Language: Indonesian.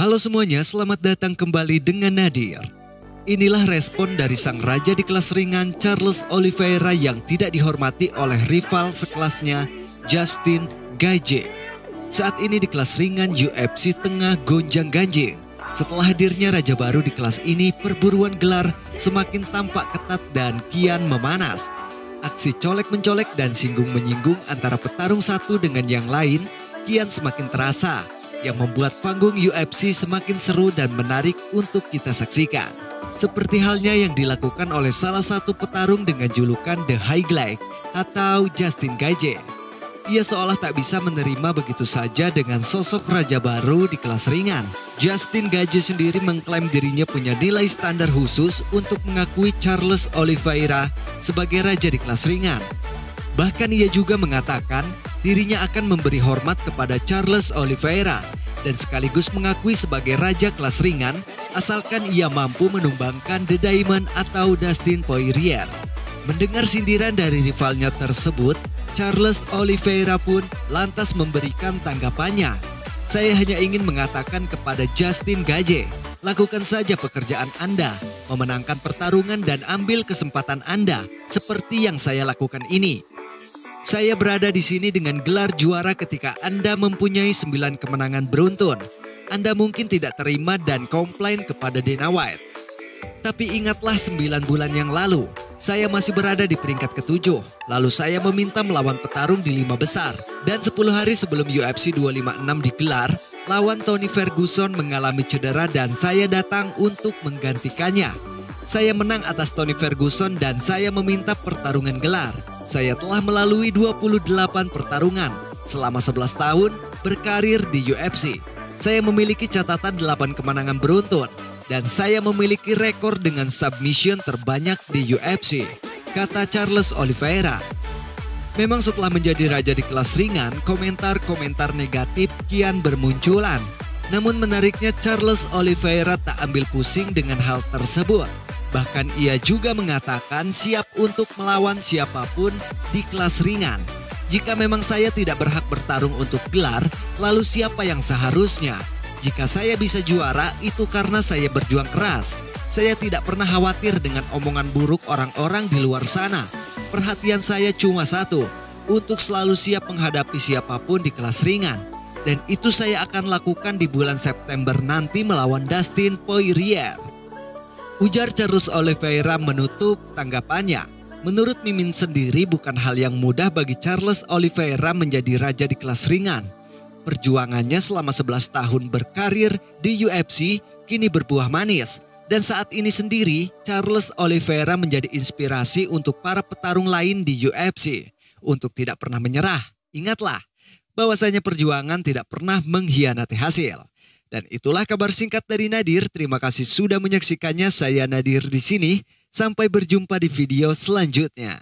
Halo semuanya, selamat datang kembali dengan Nadir. Inilah respon dari sang raja di kelas ringan Charles Oliveira yang tidak dihormati oleh rival sekelasnya Justin Gaethje. Saat ini di kelas ringan UFC tengah gonjang-ganjing. Setelah hadirnya raja baru di kelas ini, perburuan gelar semakin tampak ketat dan kian memanas. Aksi colek-mencolek dan singgung-menyinggung antara petarung satu dengan yang lain kian semakin terasa, yang membuat panggung UFC semakin seru dan menarik untuk kita saksikan. Seperti halnya yang dilakukan oleh salah satu petarung dengan julukan The High Black atau Justin Gaethje. Ia seolah tak bisa menerima begitu saja dengan sosok raja baru di kelas ringan. Justin Gaethje sendiri mengklaim dirinya punya nilai standar khusus untuk mengakui Charles Oliveira sebagai raja di kelas ringan. Bahkan ia juga mengatakan dirinya akan memberi hormat kepada Charles Oliveira dan sekaligus mengakui sebagai raja kelas ringan asalkan ia mampu menumbangkan The Diamond atau Dustin Poirier. Mendengar sindiran dari rivalnya tersebut, Charles Oliveira pun lantas memberikan tanggapannya. Saya hanya ingin mengatakan kepada Justin Gaethje, lakukan saja pekerjaan Anda, memenangkan pertarungan dan ambil kesempatan Anda seperti yang saya lakukan ini. Saya berada di sini dengan gelar juara ketika Anda mempunyai 9 kemenangan beruntun. Anda mungkin tidak terima dan komplain kepada Dana White. Tapi ingatlah 9 bulan yang lalu, saya masih berada di peringkat ke-7. Lalu saya meminta melawan petarung di 5 besar. Dan 10 hari sebelum UFC 256 digelar, lawan Tony Ferguson mengalami cedera dan saya datang untuk menggantikannya. Saya menang atas Tony Ferguson dan saya meminta pertarungan gelar. Saya telah melalui 28 pertarungan selama 11 tahun berkarir di UFC. Saya memiliki catatan 8 kemenangan beruntun dan saya memiliki rekor dengan submission terbanyak di UFC, kata Charles Oliveira. Memang setelah menjadi raja di kelas ringan, komentar-komentar negatif kian bermunculan. Namun menariknya Charles Oliveira tak ambil pusing dengan hal tersebut. Bahkan ia juga mengatakan siap untuk melawan siapapun di kelas ringan. Jika memang saya tidak berhak bertarung untuk gelar, lalu siapa yang seharusnya? Jika saya bisa juara, itu karena saya berjuang keras. Saya tidak pernah khawatir dengan omongan buruk orang-orang di luar sana. Perhatian saya cuma satu, untuk selalu siap menghadapi siapapun di kelas ringan. Dan itu saya akan lakukan di bulan September nanti melawan Dustin Poirier. Ujar Charles Oliveira menutup tanggapannya. Menurut Mimin sendiri bukan hal yang mudah bagi Charles Oliveira menjadi raja di kelas ringan. Perjuangannya selama 11 tahun berkarir di UFC kini berbuah manis. Dan saat ini sendiri Charles Oliveira menjadi inspirasi untuk para petarung lain di UFC untuk tidak pernah menyerah. Ingatlah, bahwasanya perjuangan tidak pernah mengkhianati hasil. Dan itulah kabar singkat dari Nadir. Terima kasih sudah menyaksikannya. Saya Nadir di sini. Sampai berjumpa di video selanjutnya.